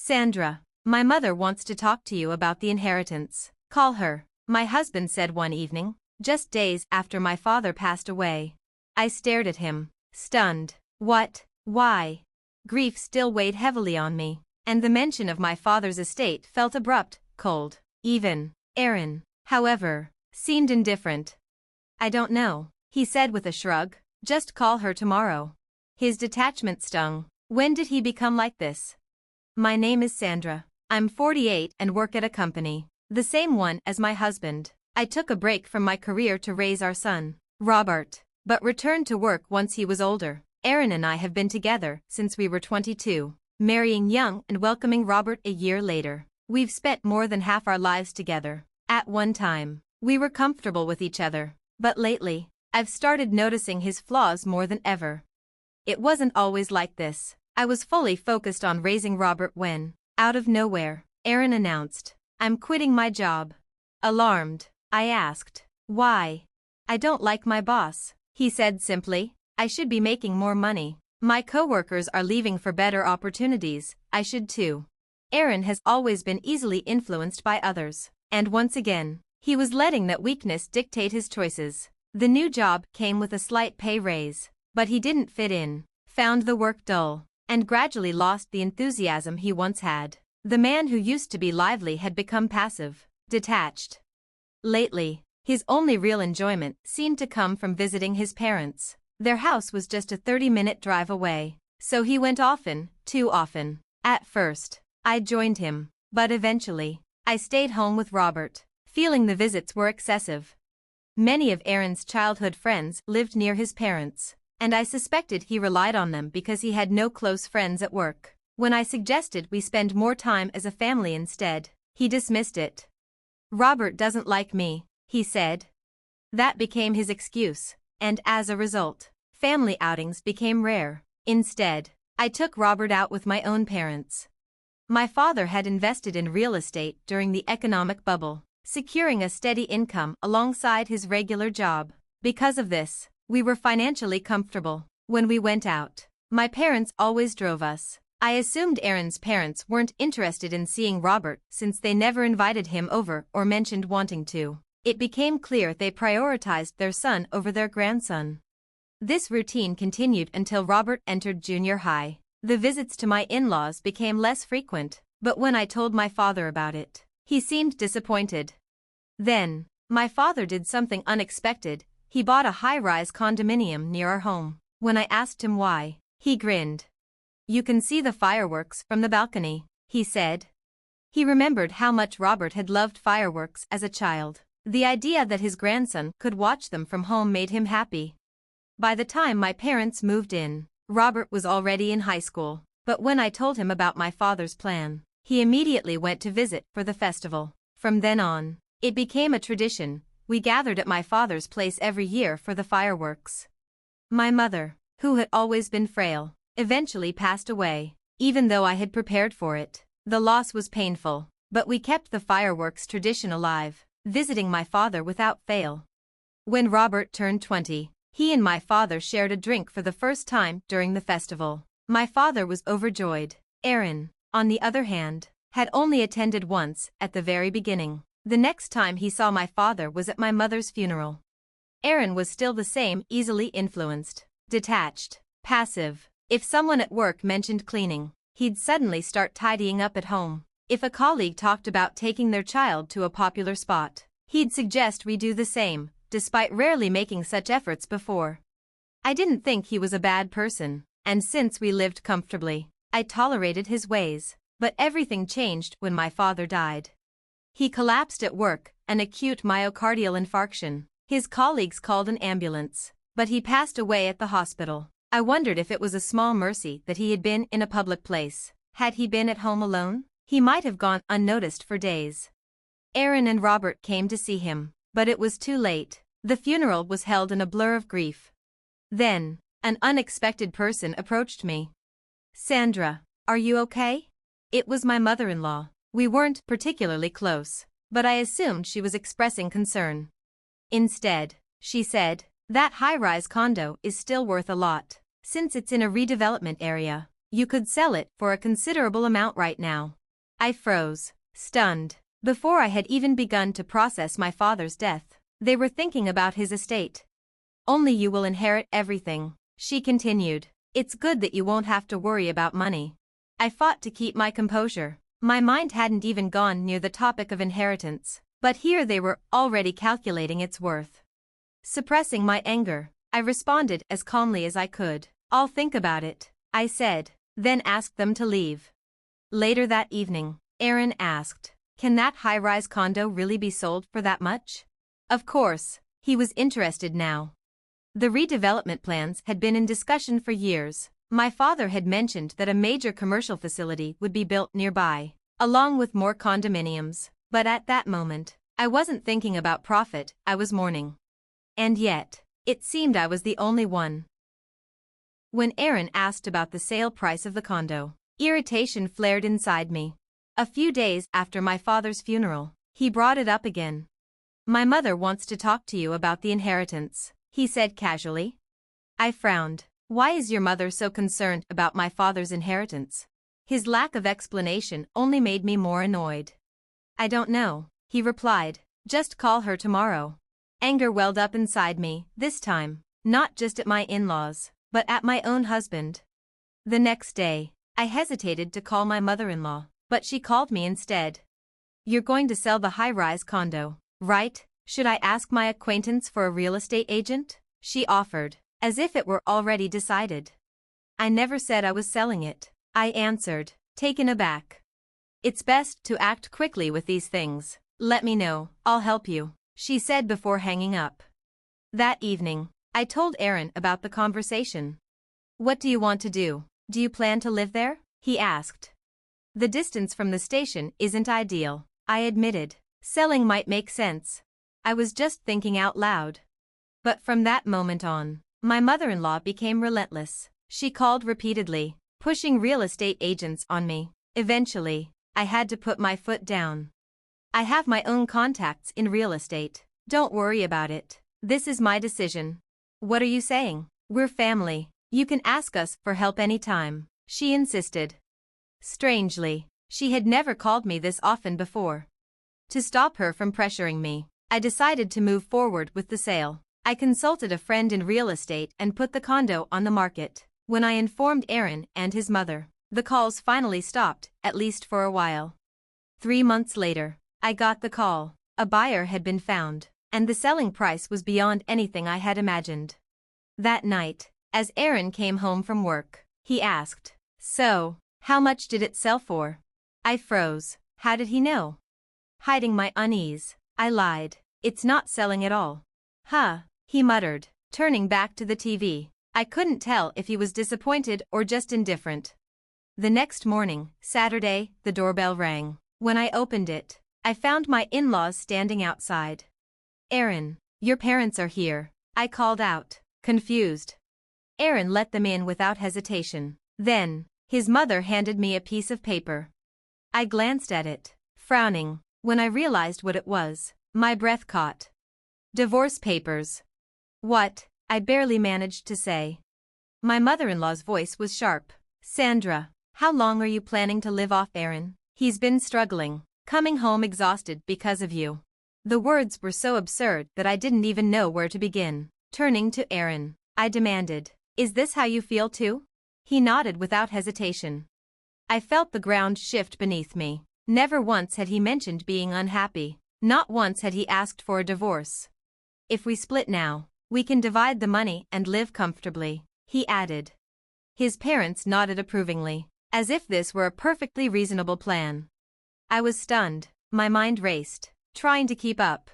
Sandra, my mother wants to talk to you about the inheritance. Call her, my husband said one evening, just days after my father passed away. I stared at him, stunned. What? Why? Grief still weighed heavily on me, and the mention of my father's estate felt abrupt, cold. Even Aaron, however, seemed indifferent. I don't know, he said with a shrug, just call her tomorrow. His detachment stung. When did he become like this? My name is Sandra. I'm 48 and work at a company, the same one as my husband. I took a break from my career to raise our son, Robert, but returned to work once he was older. Aaron and I have been together since we were 22, marrying young and welcoming Robert a year later. We've spent more than half our lives together. At one time, we were comfortable with each other, but lately, I've started noticing his flaws more than ever. It wasn't always like this. I was fully focused on raising Robert when, out of nowhere, Aaron announced, I'm quitting my job. Alarmed, I asked, why? I don't like my boss. He said simply, I should be making more money. My coworkers are leaving for better opportunities, I should too. Aaron has always been easily influenced by others, and once again, he was letting that weakness dictate his choices. The new job came with a slight pay raise, but he didn't fit in, found the work dull, and gradually lost the enthusiasm he once had. The man who used to be lively had become passive, detached. Lately, his only real enjoyment seemed to come from visiting his parents. Their house was just a 30-minute drive away, so he went often, too often. At first, I joined him, but eventually, I stayed home with Robert, feeling the visits were excessive. Many of Aaron's childhood friends lived near his parents, and I suspected he relied on them because he had no close friends at work. When I suggested we spend more time as a family instead, he dismissed it. Robert doesn't like me, he said. That became his excuse, and as a result, family outings became rare. Instead, I took Robert out with my own parents. My father had invested in real estate during the economic bubble, securing a steady income alongside his regular job. Because of this, we were financially comfortable. When we went out, my parents always drove us. I assumed Aaron's parents weren't interested in seeing Robert since they never invited him over or mentioned wanting to. It became clear they prioritized their son over their grandson. This routine continued until Robert entered junior high. The visits to my in-laws became less frequent, but when I told my father about it, he seemed disappointed. Then, my father did something unexpected. He bought a high-rise condominium near our home. When I asked him why, he grinned. You can see the fireworks from the balcony, he said. He remembered how much Robert had loved fireworks as a child. The idea that his grandson could watch them from home made him happy. By the time my parents moved in, Robert was already in high school, but when I told him about my father's plan, he immediately went to visit for the festival. From then on, it became a tradition. We gathered at my father's place every year for the fireworks. My mother, who had always been frail, eventually passed away. Even though I had prepared for it, the loss was painful, but we kept the fireworks tradition alive, visiting my father without fail. When Robert turned 20, he and my father shared a drink for the first time during the festival. My father was overjoyed. Aaron, on the other hand, had only attended once at the very beginning. The next time he saw my father was at my mother's funeral. Aaron was still the same, easily influenced, detached, passive. If someone at work mentioned cleaning, he'd suddenly start tidying up at home. If a colleague talked about taking their child to a popular spot, he'd suggest we do the same, despite rarely making such efforts before. I didn't think he was a bad person, and since we lived comfortably, I tolerated his ways. But everything changed when my father died. He collapsed at work, an acute myocardial infarction. His colleagues called an ambulance, but he passed away at the hospital. I wondered if it was a small mercy that he had been in a public place. Had he been at home alone, he might have gone unnoticed for days. Aaron and Robert came to see him, but it was too late. The funeral was held in a blur of grief. Then, an unexpected person approached me. Sandra, are you okay? It was my mother-in-law. We weren't particularly close, but I assumed she was expressing concern. Instead, she said, that high-rise condo is still worth a lot. Since it's in a redevelopment area, you could sell it for a considerable amount right now. I froze, stunned. Before I had even begun to process my father's death, they were thinking about his estate. Only you will inherit everything, she continued. It's good that you won't have to worry about money. I fought to keep my composure. My mind hadn't even gone near the topic of inheritance, but here they were already calculating its worth. Suppressing my anger, I responded as calmly as I could. I'll think about it, I said, then asked them to leave. Later that evening, Aaron asked, can that high-rise condo really be sold for that much? Of course, he was interested now. The redevelopment plans had been in discussion for years. My father had mentioned that a major commercial facility would be built nearby, along with more condominiums, but at that moment, I wasn't thinking about profit, I was mourning. And yet, it seemed I was the only one. When Aaron asked about the sale price of the condo, irritation flared inside me. A few days after my father's funeral, he brought it up again. My mother wants to talk to you about the inheritance, he said casually. I frowned. Why is your mother so concerned about my father's inheritance? His lack of explanation only made me more annoyed. I don't know, he replied. Just call her tomorrow. Anger welled up inside me, this time, not just at my in-laws, but at my own husband. The next day, I hesitated to call my mother-in-law, but she called me instead. You're going to sell the high-rise condo, right? Should I ask my acquaintance for a real estate agent? She offered, as if it were already decided. I never said I was selling it, I answered, taken aback. It's best to act quickly with these things. Let me know, I'll help you, she said before hanging up. That evening, I told Aaron about the conversation. What do you want to do? Do you plan to live there? He asked. The distance from the station isn't ideal, I admitted. Selling might make sense. I was just thinking out loud. But from that moment on, my mother-in-law became relentless. She called repeatedly, pushing real estate agents on me. Eventually, I had to put my foot down. I have my own contacts in real estate. Don't worry about it. This is my decision. What are you saying? We're family. You can ask us for help anytime, she insisted. Strangely, she had never called me this often before. To stop her from pressuring me, I decided to move forward with the sale. I consulted a friend in real estate and put the condo on the market. When I informed Aaron and his mother, the calls finally stopped, at least for a while. 3 months later, I got the call. A buyer had been found, and the selling price was beyond anything I had imagined. That night, as Aaron came home from work, he asked, "So, how much did it sell for?" I froze. How did he know? Hiding my unease, I lied. "It's not selling at all." "Huh," he muttered, turning back to the TV. I couldn't tell if he was disappointed or just indifferent. The next morning, Saturday, the doorbell rang. When I opened it, I found my in-laws standing outside. "Aaron, your parents are here," I called out, confused. Aaron let them in without hesitation. Then, his mother handed me a piece of paper. I glanced at it, frowning. When I realized what it was, my breath caught. "Divorce papers." "What?" I barely managed to say. My mother-in-law's voice was sharp. "Sandra, how long are you planning to live off Aaron? He's been struggling, coming home exhausted because of you." The words were so absurd that I didn't even know where to begin. Turning to Aaron, I demanded, "Is this how you feel too?" He nodded without hesitation. I felt the ground shift beneath me. Never once had he mentioned being unhappy. Not once had he asked for a divorce. "If we split now, we can divide the money and live comfortably," he added. His parents nodded approvingly, as if this were a perfectly reasonable plan. I was stunned. My mind raced, trying to keep up.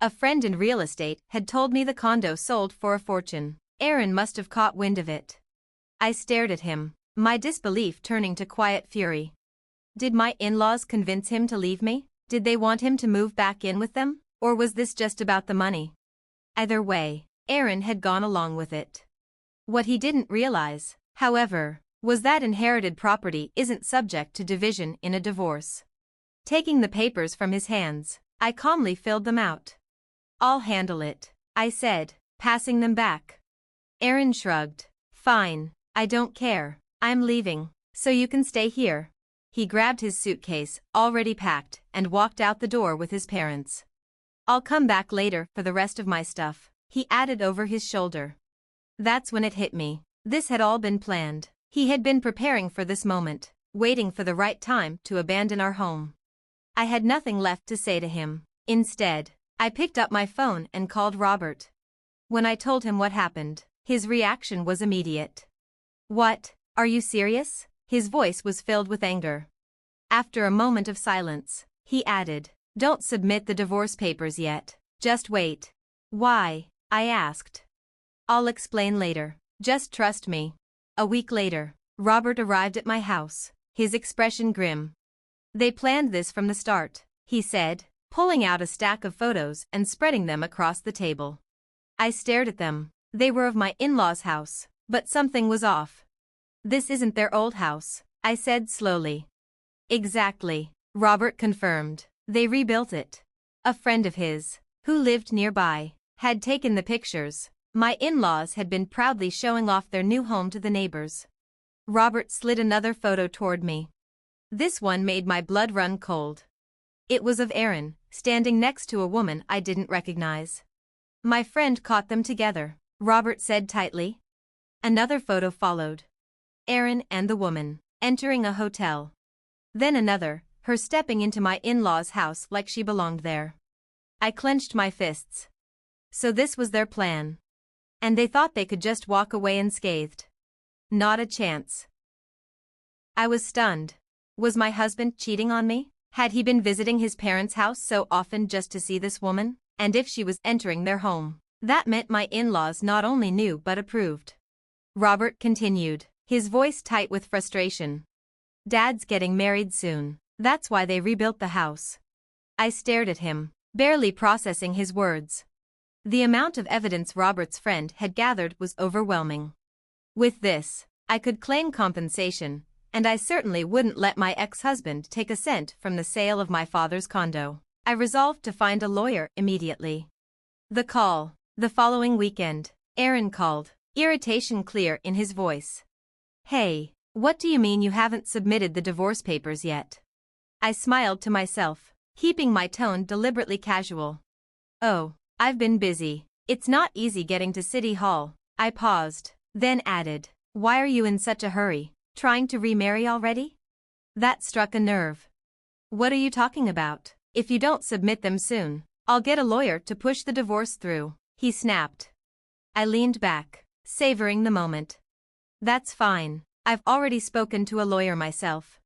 A friend in real estate had told me the condo sold for a fortune. Aaron must have caught wind of it. I stared at him, my disbelief turning to quiet fury. Did my in-laws convince him to leave me? Did they want him to move back in with them? Or was this just about the money? Either way, Aaron had gone along with it. What he didn't realize, however, was that inherited property isn't subject to division in a divorce. Taking the papers from his hands, I calmly filled them out. "I'll handle it," I said, passing them back. Aaron shrugged. "Fine, I don't care. I'm leaving, so you can stay here." He grabbed his suitcase, already packed, and walked out the door with his parents. "I'll come back later for the rest of my stuff," he added over his shoulder. That's when it hit me. This had all been planned. He had been preparing for this moment, waiting for the right time to abandon our home. I had nothing left to say to him. Instead, I picked up my phone and called Robert. When I told him what happened, his reaction was immediate. "What? Are you serious?" His voice was filled with anger. After a moment of silence, he added, "Don't submit the divorce papers yet. Just wait." "Why?" I asked. "I'll explain later. Just trust me." A week later, Robert arrived at my house, his expression grim. "They planned this from the start," he said, pulling out a stack of photos and spreading them across the table. I stared at them. They were of my in-laws' house, but something was off. "This isn't their old house," I said slowly. "Exactly," Robert confirmed. "They rebuilt it." A friend of his, who lived nearby, had taken the pictures. My in-laws had been proudly showing off their new home to the neighbors. Robert slid another photo toward me. This one made my blood run cold. It was of Aaron, standing next to a woman I didn't recognize. "My friend caught them together," Robert said tightly. Another photo followed. Aaron and the woman, entering a hotel. Then another, her stepping into my in-laws' house like she belonged there. I clenched my fists. So this was their plan. And they thought they could just walk away unscathed. Not a chance. I was stunned. Was my husband cheating on me? Had he been visiting his parents' house so often just to see this woman? And if she was entering their home, that meant my in-laws not only knew but approved. Robert continued, his voice tight with frustration. "Dad's getting married soon. That's why they rebuilt the house." I stared at him, barely processing his words. The amount of evidence Robert's friend had gathered was overwhelming. With this, I could claim compensation, and I certainly wouldn't let my ex-husband take a cent from the sale of my father's condo. I resolved to find a lawyer immediately. The following weekend, Aaron called, irritation clear in his voice. "Hey, what do you mean you haven't submitted the divorce papers yet?" I smiled to myself, keeping my tone deliberately casual. "Oh, I've been busy. It's not easy getting to City Hall." I paused, then added, "Why are you in such a hurry? Trying to remarry already?" That struck a nerve. "What are you talking about? If you don't submit them soon, I'll get a lawyer to push the divorce through," he snapped. I leaned back, savoring the moment. "That's fine. I've already spoken to a lawyer myself."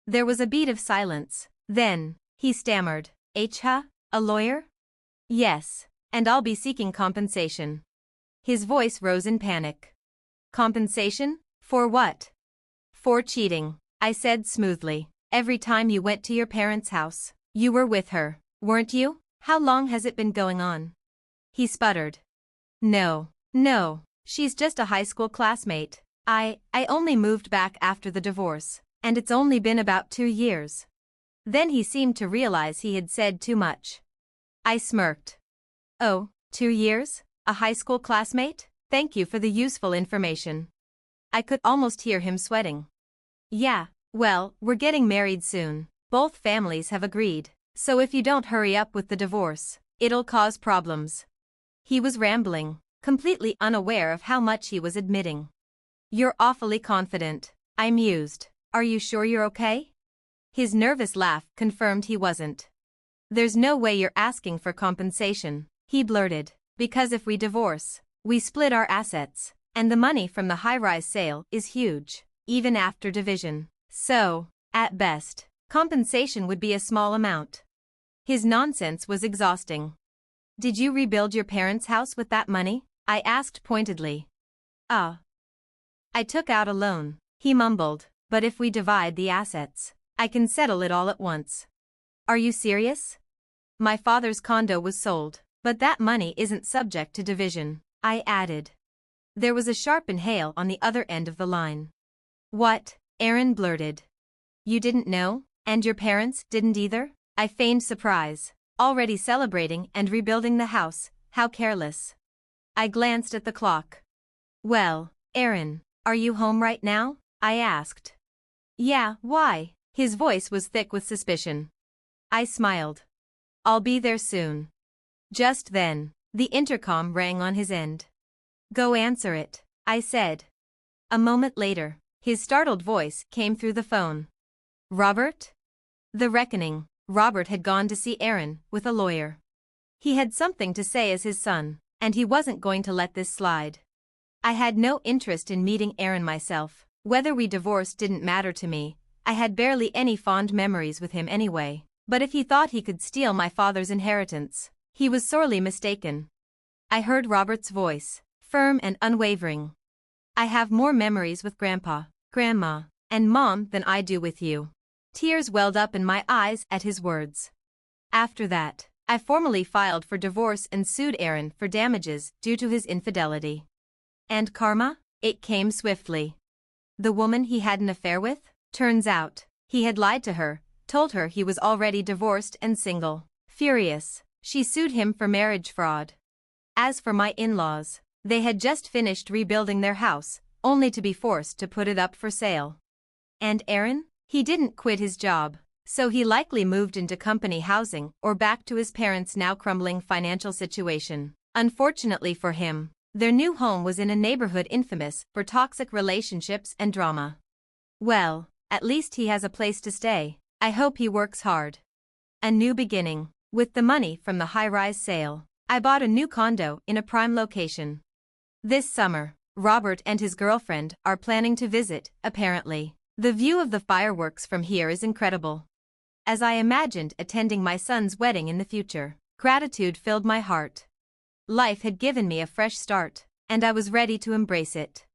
There was a beat of silence. Then, he stammered, A lawyer?" "Yes, and I'll be seeking compensation." His voice rose in panic. "Compensation? For what?" "For cheating," I said smoothly. "Every time you went to your parents' house, you were with her, weren't you? How long has it been going on?" He sputtered. No, she's just a high school classmate. I only moved back after the divorce, and it's only been about 2 years." Then he seemed to realize he had said too much. I smirked. "Oh, 2 years? A high school classmate? Thank you for the useful information." I could almost hear him sweating. "Yeah, well, we're getting married soon. Both families have agreed. So if you don't hurry up with the divorce, it'll cause problems." He was rambling, completely unaware of how much he was admitting. "You're awfully confident," I mused. "Are you sure you're okay?" His nervous laugh confirmed he wasn't. "There's no way you're asking for compensation," he blurted, "because if we divorce, we split our assets, and the money from the high-rise sale is huge, even after division. So, at best, compensation would be a small amount." His nonsense was exhausting. "Did you rebuild your parents' house with that money?" I asked pointedly. I took out a loan," he mumbled, "but if we divide the assets, I can settle it all at once." "Are you serious?" "My father's condo was sold, but that money isn't subject to division," I added. There was a sharp inhale on the other end of the line. "What?" Aaron blurted. "You didn't know, and your parents didn't either?" I feigned surprise. "Already celebrating and rebuilding the house, how careless." I glanced at the clock. "Well, Aaron, are you home right now?" I asked. "Yeah, why?" His voice was thick with suspicion. I smiled. I'll be there soon. Just then, the intercom rang on his end. Go answer it, I said. A moment later, his startled voice came through the phone. Robert? The reckoning. Robert had gone to see Aaron with a lawyer. He had something to say as his son, and he wasn't going to let this slide. I had no interest in meeting Aaron myself. Whether we divorced didn't matter to me. I had barely any fond memories with him anyway. But if he thought he could steal my father's inheritance, he was sorely mistaken. I heard Robert's voice, firm and unwavering. I have more memories with Grandpa, Grandma, and Mom than I do with you. Tears welled up in my eyes at his words. After that, I formally filed for divorce and sued Aaron for damages due to his infidelity. And karma? It came swiftly. The woman he had an affair with? Turns out, he had lied to her, told her he was already divorced and single. Furious, she sued him for marriage fraud. As for my in-laws, they had just finished rebuilding their house, only to be forced to put it up for sale. And Aaron? He didn't quit his job, so he likely moved into company housing or back to his parents' now crumbling financial situation. Unfortunately for him, their new home was in a neighborhood infamous for toxic relationships and drama. Well, at least he has a place to stay. I hope he works hard. A new beginning. With the money from the high-rise sale, I bought a new condo in a prime location. This summer, Robert and his girlfriend are planning to visit, apparently. The view of the fireworks from here is incredible. As I imagined attending my son's wedding in the future, gratitude filled my heart. Life had given me a fresh start, and I was ready to embrace it.